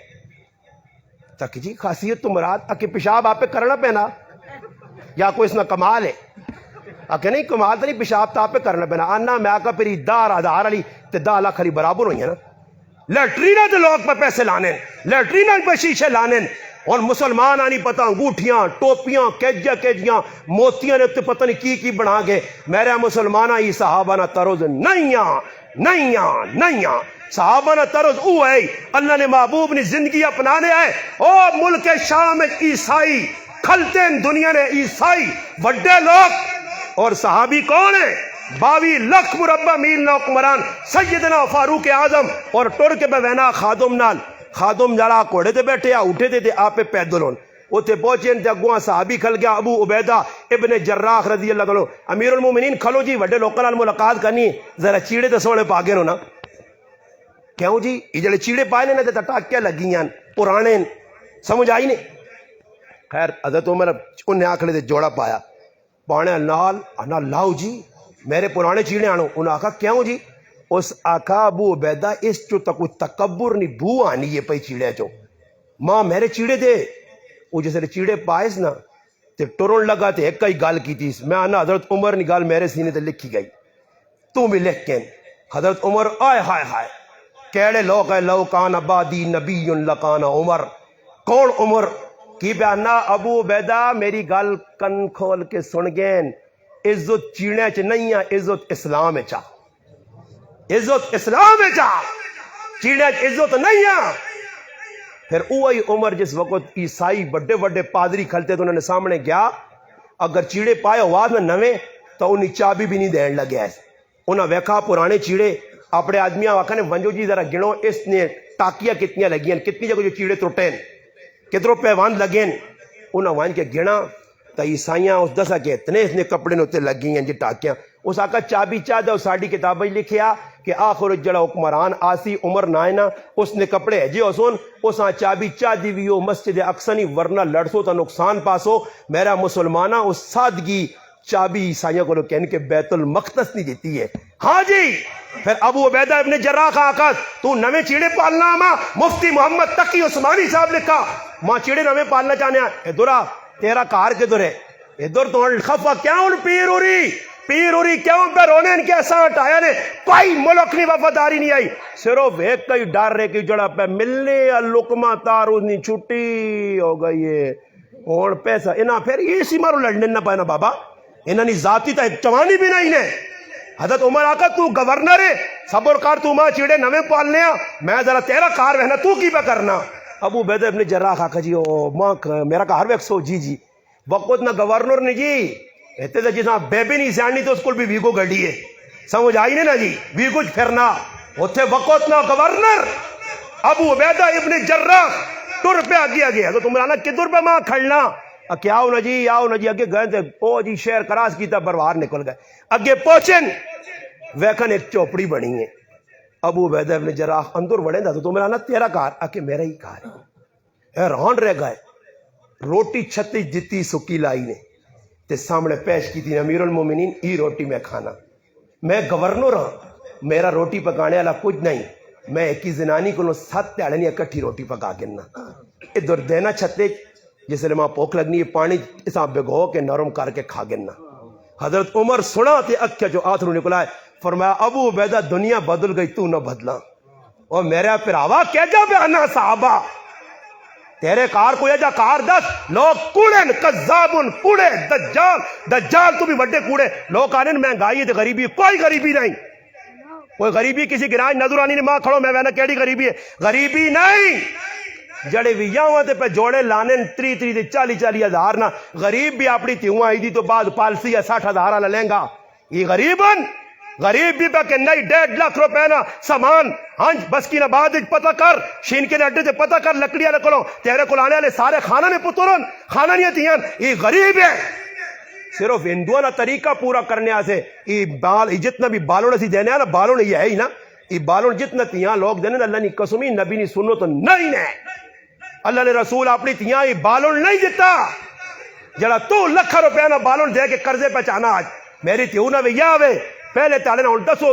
تاکہ جی خاصیت تو مراد آکے پیشاب آپ پہ کرنا پینا یا کوئی اس میں کمال ہے آکے نہیں کمال تو نہیں پیشاب تو آپ پہ کرنا پینا آنا میں آکا پھر دار آدھار علی تے 10 لاکھ علی برابر ہوئی ہے نا لیٹرینہ تے لوگ پہ پیسے لانے لیٹرینہ پہ شیشے لانے اور مسلمان آنی پتہ انگوٹھیاں ٹوپیاں کیجیاں موتیاں نے تے پتہ نہیں کی بنا گئے میرے مسلمانہ ہی صحابہ نہ تروز نہیں صحابہ نہ تروز او ہے اللہ نے محبوب نے زندگی اپنانے آئے او ملک شام عیسائی کھلتے ہیں دنیا نے عیسائی وڈے لوگ اور صحابی کون ہیں 22 لکھ مربع میل نہ حکمران سیدنا فاروق اعظم اور ٹر کے بہنا خادم جڑا کوڑے تے بیٹھے اٹھے تے آپ پہ پیدل ہون اوتے پہنچے تے اگواں صحابی کھل گیا ابو عبیدہ ابن جراح رضی اللہ عنہ امیر المومنین کھلو جی وڈے لوکاں نال ملاقات کرنی ذرا چیڑے تے سونے پا گئے نا کیوں جی یہ جڑے چیڑے پائے نے تے ٹاکیاں لگیاں پرانے سمجھ آئی نہیں خیر حضرت عمر انہیں آکھڑے تے جوڑا پایا پانے نال انا لاؤ جی میرے پرانے چیڑے آنو انہوں آکھا کیوں جی اس آکھا ابو عبیدہ اس چو تک تکبر نہیں بو آنی یہ پئی چیڑے چو ماں میرے چیڑے دے وہ جیسے چیڑے پائس نا تے ٹرون لگا تے ایک ہی گال کی تیس میں آنا حضرت عمر نے گال میرے سینے تے لکھی گئی تو بھی لکھ کے حضرت عمر آئے ہائے کیڑے لوگ ہے لو کان عبادی نبی لکان عمر کون عمر کی بیانہ ابو عبیدہ میری گل کن کھول کے سن گین، عزت چیڑے چ نہیں ہے، عزت اسلام چا، عزت اسلام چا، چیڑے چ عزت نہیں ہے۔ پھر وہی عمر جس وقت عیسائی بڑے بڑے پادری کھلتے تو انہوں نے سامنے گیا، اگر چیڑے پائے آواز میں نویں تو انہیں چابی بھی نہیں دین لگے ایسے۔ انہوں نے ویکھا پرانے چیڑے اپنے آدمیاں واقع نے ونجو جی ذرا گنو اس نے ٹاکیاں کتنی لگی ہیں، کتنی جگہ جو چیڑے ٹوٹے کتروں پیوان لگے۔ انہوں وان کے گنا تو عیسائیاں اس دسا کہ اتنے اس نے کپڑے نوتے لگی ہیں جی ٹاکیاں۔ اس آقا چابی چاہ دے، ساڑی کتابیں لکھیا کہ آخر جڑا حکمران آسی عمر نائنا اس نے کپڑے جی حسون اس آن چابی چاہ دی ویو مسجد اقصی ورنہ لڑسو تا نقصان پاسو۔ میرا مسلمانہ اس سادگی چابی عیسائیوں کو کہنے کہ بیت المقدس نہیں دیتی ہے۔ ہاں جی پھر ابو عبیدہ ابن جراح آقا تو نویں چیڑے پالنا ماں، مفتی محمد تقی عثمانی صاحب لکھا ماں چیڑے نویں پالنا چاہنے ہیں۔ ادھرا تیرا کار کدھر ہے؟ ادھر تو خفا کیا ان پیر اوری کیوں پہ رونے ان کے ایسا ہٹایا نے کوئی ملک نہیں وفاداری نہیں آئی، صرف ایک کئی ڈر رہے کہ جڑا پہ ملنے لقمہ تارو نہیں چھٹی ہو گئی ہے اور پیسہ انہاں پھر اسی مارو لڑنے نہ پائے نا بابا، انہاں نے ذاتی تا چوانی بھی نہیں نے۔ حضرت عمر آقا تو گورنر ہے صبر کار، تو ماں چیڑے نویں پالنے ہیں، میں ذرا تیرا کار رہنا تو کی پہ کرنا۔ ابو عبیدہ ابن جراح آقا جی ماں میرا کار ویکسو جی وقت نہ گورنر نے جی ایتے تو جساں بیبی نہیں سیانی تو اس کو بھی ویگو گڑی ہے، سمجھ آئی نہیں نا جی ویگو پھرنا اتھے وقت نہ گورنر ابو عبیدہ ابن جراح ٹر پہ آگیا گیا تو تمہارا کدھر پہ ماں کھڑنا کیا آؤ نا جی آؤ نا جی اگے گئے تھے او جی شہر کراس کیتا بروار نکل گئے اگے پہنچن ویکھن ایک چوپڑی بنی ہے۔ ابو عبیدہ ابن جراح اندر بڑھے تھا تو تمہارا نا تیرا کار آکے میرا ہی کار ہے، حیران رہ گئے۔ روٹی چھتی جتی سکی لائی نے تے سامنے پیش کی تھی امیر المومنین ای روٹی میں کھانا، میں گورنر ہاں میرا روٹی پکانے والا کچھ نہیں، میں ایک ہی زنانی کو 7 تیاڑے نہیں اکٹھی روٹی پکا گنا ادھر دینا چھتے جس لئے ماں پوک لگنی ہے پانی اساں بگو کے نرم کر کے کھا گنا۔ حضرت عمر سنا تے اکھیا جو آتھرو نکلا ہے، فرمایا ابو عبیدہ دنیا بدل گئی تو نہ بدلا، اور میرا پھراوا کہہ جا بیانا صحابہ تیرے کار کو یہ جا کار دس لوگ کوڑن کذابن کوڑے دجال تو بھی بڑے کوڑے لوگ آنے مہنگائی ہے غریبی، کوئی غریبی نہیں، کوئی غریبی کسی گراج نظر آنی نے ماں کھڑو میں وینا کیڑی غریبی ہے، غریبی نہیں جڑے بھی یہاں تے پہ جوڑے لانے 30-40 ہزار نہ غریب بھی اپنی تیوں آئی دی تو بعد پالسی ہے 60 ہزار والا لہنگا، یہ غریبن غریب بھی پہ کہ نہیں 1.5 لاکھ روپے نا سامان ہاں بس کی نہ بعد پتہ کر شین کے اڈے سے پتہ کر لکڑیاں نکلو تیرے کو لانے والے سارے کھانا نے پترن کھانا نہیں تیاں، یہ غریب ہے۔ صرف ہندوؤں نا طریقہ پورا کرنے سے یہ بال جتنا بھی بالوں نے دینے نا بالوں نے یہ ہے ہی نا، یہ بالوں جتنا تیاں لوگ دینے اللہ نے قسمی نبی نہیں سنو تو نہیں نے اللہ نے رسول اپنی تیاں یہ بالوں نہیں دیتا جڑا تو لکھا روپے نا بالوں دے کے قرضے پہچانا آج میری تیوں نہ بھی یا ہوئے پہلے تاڑے نہ دسو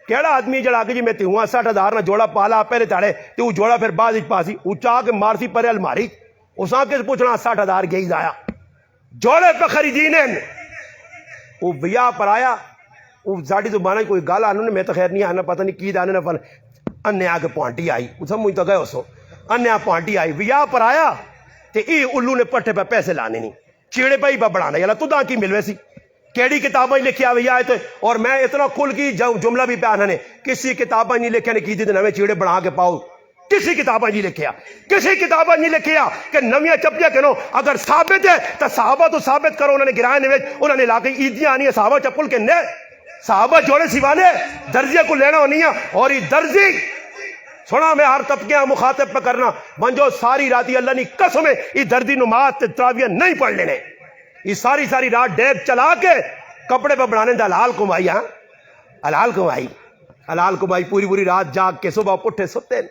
کیڑا آدمی جڑا آگے جی میں تیوں 60 ہزار نہ جوڑا پالا پہلے تاڑے تو جوڑا پھر بعض پاسی اچھا کے مارسی پرے الماری اس آن کے پوچھنا 60 ہزار گئی دایا جوڑے پہ خریدین وہ بیا پر آیا وہ ساڑی تو بانا کوئی گال آنے میں تو خیر نہیں آنا پتہ نہیں کی دانے نہ فل انہیں آگے پوانٹی آئی اسے مجھ تو گئے اسو انہیں پوانٹی آئی بیا پر آیا تے ای الو نے پٹھے پہ پیسے لانے نہیں چیڑے پہ ہی پہ بڑھانا یالا تو داں کی ملوے سی کیڑی کتابیں لکھی آئی آئے تھے اور میں اتنا کھل کی جملہ بھی پیانا نے کسی کتابیں نہیں لکھے نے کی دی نوے چیڑے بڑھا کے پاؤ کسی کتابیں نہیں لکھیا کسی کتابیں نہیں لکھیا کہ نویاں چپیاں کنو اگر ثابت ہے تو صحابہ تو ثابت کرو انہوں نے گرائے نویج انہوں نے لاکے عیدیاں آنی ہے صحابہ چپل کے نے صحابہ جوڑے سیوانے درزیہ کو لینا ہونی ہے اور یہ درزی سنا میں ہر طبقے مخاطب پہ کرنا منجو ساری راتی اللہ نے قسم ہے یہ دردی نماز تراویہ نہیں پڑھ لینے یہ ساری رات ڈیب چلا کے کپڑے پہ بڑھانے دا حلال کمائی ہاں حلال کمائی پوری رات جاگ کے صبح پٹھے ستے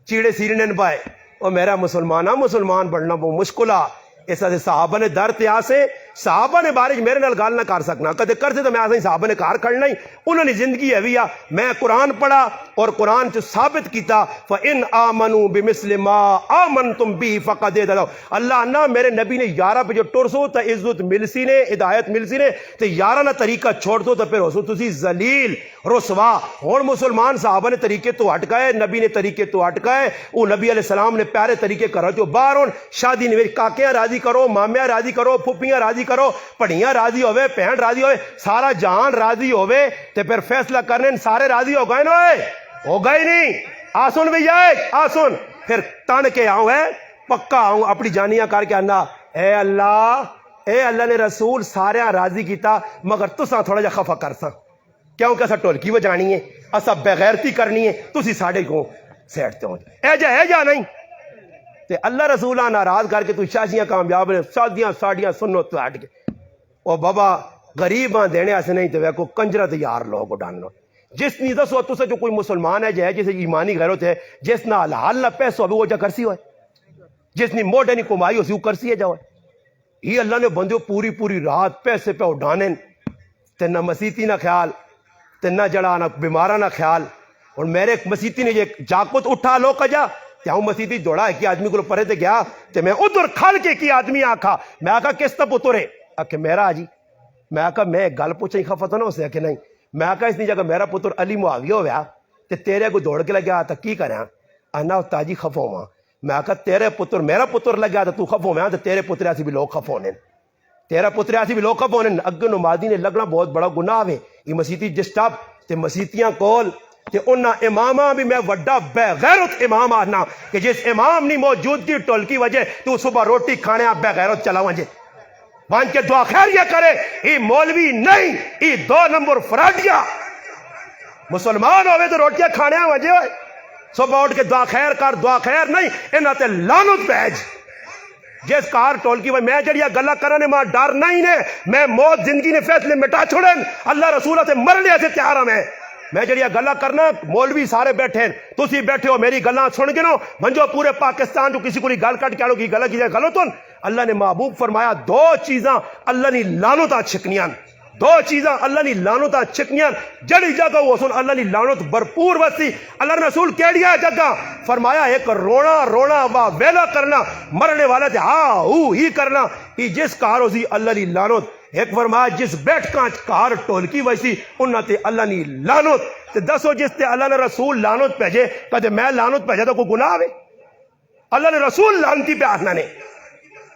چیڑے سیرنے نہ پائے اور میرا مسلمان بڑھنا بہت مشکلہ ایسا سے صحابہ نے در تیا سے صحابہ نے بارش میرے نال گال نہ کر سکنا کدے کرتے تو میں آسا صحابہ نے کار کرنا ہی انہوں نے زندگی ہے ویا میں قرآن پڑھا اور قرآن چ ثابت کیتا فَإِنْ آمَنُوا بِمِثْلِ مَا آمَنْتُمْ بِهِ فَقَدْ اهْتَدَوْا اللہ نہ میرے نبی نے یارہ پہ جو ٹرسو تا عزت مل سی نے ہدایت مل سی نے تے یارہ نہ طریقہ چھوڑ دو تو پھر ہو سو تسی ذلیل رسوا ہون مسلمان صحابہ نے طریقے تو ہٹکائے نبی نے طریقے تو ہٹکائے وہ نبی علیہ السلام نے پیارے طریقے کرو جو باہر ہون شادی نے کاکیاں راضی کرو مامیاں راضی کرو پھپھیاں راضی کرو پڑھیاں راضی ہوئے پہن راضی ہوئے سارا جہان راضی ہوئے تے پھر فیصلہ کرنے سارے راضی ہو گئے نا ہو گئے نہیں آسن بھی جائے آسن پھر تن کے آؤں ہے پکا آؤں اپنی جانیاں کر کے آنا اے اللہ نے رسول سارے راضی کیتا مگر تساں تھوڑا جا خفا کر سا کیونکہ اسا ٹولکی بجانی ہے اسا بغیرتی کرنی ہے تسی ساڑے کو سیٹتے ہو اے جا نہیں تے اللہ رسولہ ناراض کر کے تو شاشیاں کامیاب نے شادیاں ساڑیاں سنو تو ہٹ کے او بابا غریباں دینے ایسے نہیں تو کو کنجرت یار لوگ ڈالنا جس نے دسو تو سے جو کوئی مسلمان ہے جسے ایمانی غیرت ہے جس نہ حلال نہ پیسو ابھی وہ جا کرسی ہوئے جس نے موٹے نہیں کمائی ہو سی وہ کرسی ہے جاؤ یہ اللہ نے بندے پوری رات پیسے پہ اڈانے تے نہ مسیتی نہ خیال تے نہ جڑا نہ بیمارہ نہ خیال اور میرے مسیتی نے یہ جاکت اٹھا لو کجا تے ہوں مسیتی جوڑا ہے کہ آدمی کو پرے تے گیا تے میں ادھر کھل کے کی آدمی آکھا میں آکھا کس تا پتر ہے کہ میرا جی میں آکھا میں گل پوچھیں خفتا نہ ہو سے کہ نہیں میں آکھا اس نے جگہ میرا پتر علی معاویہ ہویا تے تیرے کو دوڑ کے لگیا تا کی کریں انا تاجی خفو ماں میں آکھا تیرے پتر میرا پتر لگیا تا تو خفو میں تے تیرے پتر ایسی بھی لوگ خفو ہونے تیرا پتر ایسی بھی لوگ خفو ہونے اگے نمازی نے لگنا بہت بڑا گناہ ہے یہ مسیتی جس ٹاپ تے مسیتیاں کول تے انہاں امامہ بھی میں وڈا بے غیرت امام آنا کہ جس امام نہیں موجود کی ٹول کی وجہ تو صبح روٹی کھانے آپ بے غیرت چلا وجہ بان کے دعا خیر یہ کرے یہ مولوی نہیں یہ 2 نمبر فراڈیا مسلمان ہوئے تو روٹیاں کھانے وجہ ہوئے صبح اٹھ کے دعا خیر کر دعا خیر نہیں انہاں تے لعنت بھیج جس کار ٹول کی میں جڑیا گلا کرنے ماں ڈر نہیں نے میں موت زندگی نے فیصلے مٹا چھوڑن اللہ رسولہ سے مرنے سے تیار ہوں میں جڑیا گلا کرنا مولوی سارے بیٹھے ہیں تسی بیٹھے ہو میری گلاں سن گنو منجو پورے پاکستان جو کسی کو گل کٹ کے آلو کی گلا کی جائے غلطن اللہ نے محبوب فرمایا 2 چیزاں اللہ نے لعنتاں چھکنیاں 2 چیزاں اللہ نے لعنتاں چھکنیاں جڑی جگہ وہ سن اللہ نے لعنت بھرپور وسی اللہ نے رسول کیڑیا جگہ فرمایا ایک رونا وا ویلا کرنا مرنے والا تے ہاں ہی کرنا یہ جس کار ہوسی اللہ نے لعنت ایک فرمایا جس بیٹھ کانچ کار ٹولکی ویسی انہاں تے اللہ نے لعنت تے دسو جس تے اللہ نے رسول لعنت بھیجے کدے میں لعنت بھیجا تو کوئی گناہ ہے اللہ نے رسول لعنتی پہ آنا نے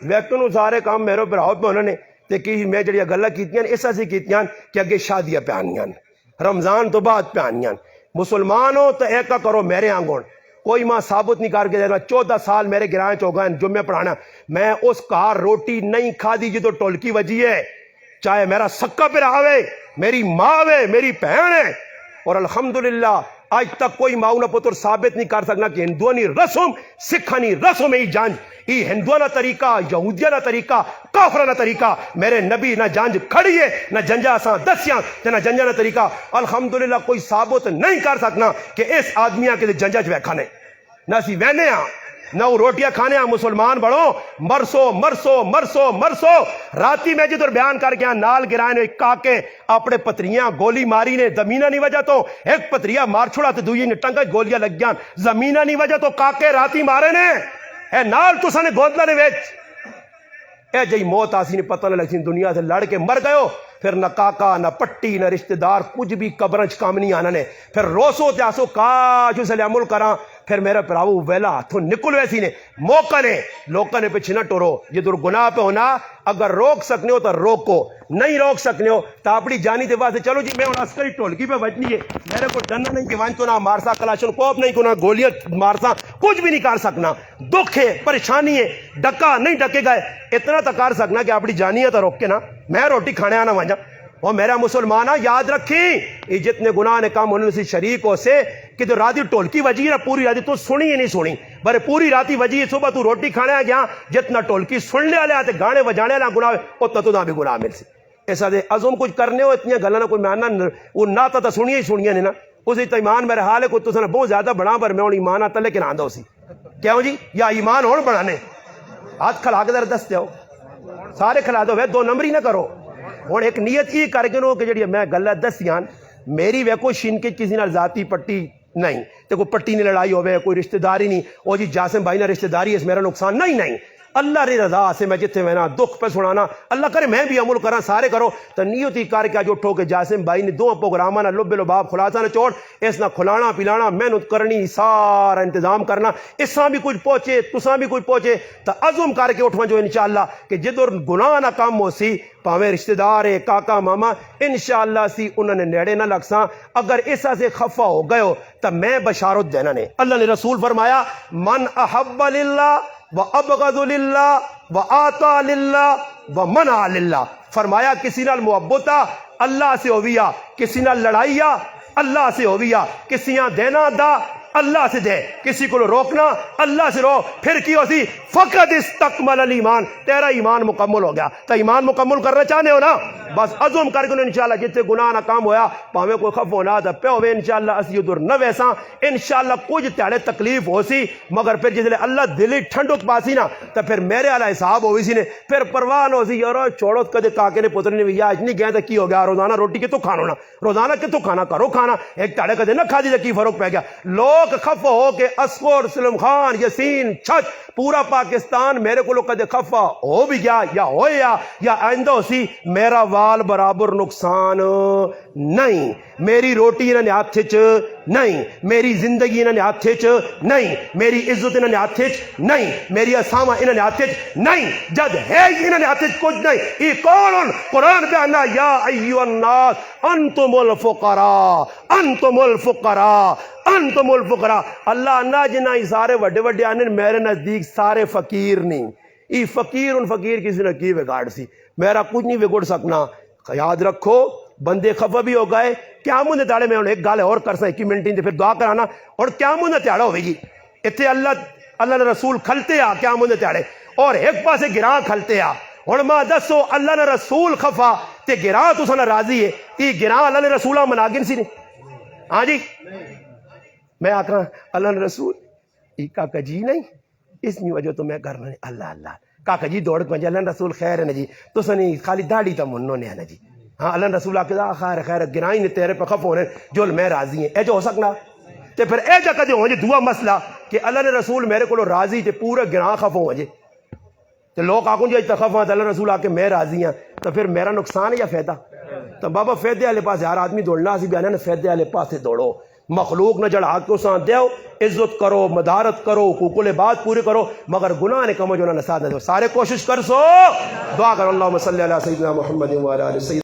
لیکن سارے کام میرے براؤ پہ انہوں نے تے کہ میں جڑیاں گلاں کیتیاں اس سے کیتیاں کہ اگے شادیاں پہ آنیاں رمضان تو بعد پہ آنیاں مسلمان ہو تو ایک کرو میرے آنگون کوئی ماں ثابت نہیں کر کے دینا 14 سال میرے گرائیں چوگاں جمعہ پڑھانا میں اس کار روٹی نہیں کھا دی جو ٹولکی وجی ہے چاہے میرا سکا پہ آوے میری ماں ہے میری بہن ہے اور الحمدللہ آج تک کوئی ماؤں پتر ثابت نہیں کر سکنا کہ ہندوانی رسم سکھانی رسم ہی جانج یہ ہندوانہ طریقہ یہودیانہ طریقہ کافرانہ طریقہ میرے نبی نہ جانج کھڑی ہے نہ جنجا ساں دسیاں نہ جنجانہ طریقہ الحمدللہ کوئی ثابت نہیں کر سکنا کہ اس آدمیاں کے جنجا جو کھانے نہ سی وینے ہاں نہ وہ روٹیاں کھانے ہاں مسلمان بڑھو مرسو راتی میں جدر بیان کر گیا نال گرائے نے کاکے اپنے پتریاں گولی ماری نے زمینہ نہیں وجہ تو ایک پتریاں مار چھوڑا تو دوئی نے ٹنگا گولیاں لگ گیا زمینہ نہیں وجہ تو کاکے راتی مارے نے اے نال تو سنے گودلہ نے ویچ اے جئی موت آسی نے پتہ نہ لگسی دنیا سے لڑ کے مر گئے ہو پھر نہ کاکا نہ پٹی نہ رشتہ دار کچھ بھی قبرنچ کام نہیں آنا نے پھر روسو تیاسو کاش اسے لے عمل کراں پھر میرا پراؤ ویلا تو نکل ویسی نے موقع نے لوکا نے پچھ نہ ٹورو یہ در گناہ پہ ہونا اگر روک سکنے ہو تو روکو نہیں روک سکنے ہو تو اپنی جانی تے واسطے چلو جی میں ان عسکری ٹولکی پہ بچنی ہے میرے کو ڈننا نہیں کہ وان تو نہ مارسا کلاشن کوپ نہیں کو نہ گولیاں مارسا کچھ بھی نہیں کر سکنا دکھ ہے پریشانی ہے ڈکا نہیں ڈکے گئے اتنا تو کر سکنا کہ اپنی جانی ہے تو روک کے نا میں روٹی کھانے آنا وہاں وہ میرا مسلمانہ یاد رکھی یہ جتنے گناہ نے کام انہوں سے شریک ہو سے کہ تو راتی ٹولکی وجی نا پوری راتی تو سنی ہی نہیں سنی برے پوری راتی وجی صبح تو روٹی کھانے آ گیا جتنا ٹولکی سننے والے آتے گانے بجانے والا گناہ اتنا تو نہ بھی گناہ مل سے ایسا دے عظم کچھ کرنے ہو اتنی گلہ نہ کوئی ماننا وہ نہ تا سنیے ہی سنیے نا اسی تو ایمان میرے حال ہے کوئی تو سنا بہت زیادہ بڑا پر میں ایمان آتا لیکن آندہ اسی کیا ہو جی یا ایمان ہون بڑھانے ہاتھ کھلا کے در دستے ہو سارے کھلا دو، 2 نمبر ہی نہ کرو. ہوں ایک نیت یہ کر کے نو کہ جڑی میں گل دسیاں میری ویکو شنکے کسی نال ذاتی پٹی نہیں تے کوئی پٹی نہیں لڑائی ہوئے کوئی رشتہ داری نہیں او جی جاسم بھائی نہ رشتہ داری اس میرا نقصان نہیں. اللہ ری رضا سے میں جتنے میں نا دکھ پہ سنانا اللہ کرے میں بھی عمل کرا سارے کرو تو نیتی کر کے جو اٹھو کہ جاسم بھائی نے 2 پروگرامہ نہ لب لباب خلاصہ نہ چوڑ اس نہ کھلانا پلانا محنت کرنی سارا انتظام کرنا اساں بھی کچھ پہنچے تساں بھی کچھ پہنچے تو عزم کر کے اٹھواں جو انشاءاللہ کہ جدر گناہ نہ کام ہو سی پاویں رشتہ دار ہے کاکا ماما انشاءاللہ سی انہوں نے نیڑے نہ لگساں. اگر اسا سے خفا ہو گئے ہو تو میں بشارت دینا نے. اللہ نے رسول فرمایا من احب للہ وَأَبْغَضُ لِلَّهِ وَآتَى لِلَّهِ وَمَنَعَ لِلَّهِ. فرمایا کسی نال محبت اللہ سے ہویا، کسی نال لڑائیا اللہ سے ہویا، کسیاں دینا دا اللہ سے دے، کسی کو روکنا اللہ سے رو. پھر کی ہو سی فقط استکمل الایمان، تیرا ایمان مکمل ہو گیا. تو ایمان مکمل کرنا چاہنے ہو نا بس عزم کر کے انشاءاللہ جتنے گناہ نہ کام ہویا پاویں کوئی خف ہونا تو پہ ہوئے انشاءاللہ اسی ادھر نہ ویسا انشاءاللہ کچھ تیڑے تکلیف ہو سی مگر پھر جس لئے اللہ دلی ٹھنڈک پاسی نا تو پھر میرے علیہ حساب ہوئی سی نے پھر پرواہ نہ ہو سی یارو چھوڑو کدے کاکے نے پتر نے یا اجنی گئے تو کی ہو گیا روزانہ روٹی کے تو کھانو نا روزانہ کے تو کھانا کرو کھانا ایک تیڑے کدے نہ کھا دی تو کی فرق پہ گیا. لوگ خف ہو کے اصغر سلم خان یاسین چھچ پورا پاکستان میرے کو لوگ کدے خفا ہو بھی گیا یا ہویا یا آئندہ ہو سی میرا وال برابر نقصان نہیں، میری روٹی انہوں نے ہاتھ نہیں، میری زندگی انہوں نے ہاتھ نہیں، میری عزت انہوں نے ہاتھ نہیں، میری اسامہ انہوں نے ہاتھ نہیں. جد ہے انہوں نے ہاتھ کچھ نہیں. یہ کون قرآن پہ آنا یا ایھا الناس انتم الفقراء انتم الفقراء انتم الفقراء. اللہ نہ جنہ ہی سارے وڈے وڈے آنے میرے نزدیک سارے فقیر نہیں. یہ فقیر ان فقیر کسی نے کی بگاڑ سی میرا کچھ نہیں بگڑ سکنا. یاد رکھو بندے خفا بھی ہو گئے قیامت دے تاڑے میں ایک گل اور کرسا 1 منٹ پھر دعا کرانا اور قیامت دے تاڑا ہوئے گی اتنے اللہ نے رسول کھلتے آ قیامت دے تاڑے اور ایک پاسے گراں کھلتے آ. اور ماں دسو اللہ نے رسول خفا تے گراں تو سنا راضی ہے یہ گراں اللہ نے رسولہ مناگن سی نہیں. ہاں جی میں آکھاں اللہ نے رسول یہ کاکا جی نہیں اس نہیں وجہ تو میں کرنا نہیں اللہ اللہ کاکا جی دوڑ پہ اللہ رسول خیر ہے نا جی تو سنی خالی داڑھی تا منو نے نا جی ہاں اللہ رسول آکے دا خیر خیر گرائی نے تیرے پہ خف ہونے جو میں راضی ہیں اے جو ہو سکنا تے پھر اے جا کدے ہوں جی دعا مسئلہ کہ اللہ نے رسول میرے کو راضی تے پورا گراں خف ہوں جی تے لوگ آکوں جی تخف ہوں اللہ رسول آکے میں راضی ہیں تو پھر میرا نقصان ہے یا فائدہ. تو بابا فائدے والے پاس ہر آدمی دوڑنا سی بیانا فائدے والے پاس سے دوڑو مخلوق نہ جڑا کے اساں دیو عزت کرو مدارت کرو حقوق العباد پورے کرو مگر گناہ نے کم جو نہ ساتھ نہ دو. سارے کوشش کر سو دعا کرو اللہم صلی علی سیدنا محمد و علی آلہ سیدنا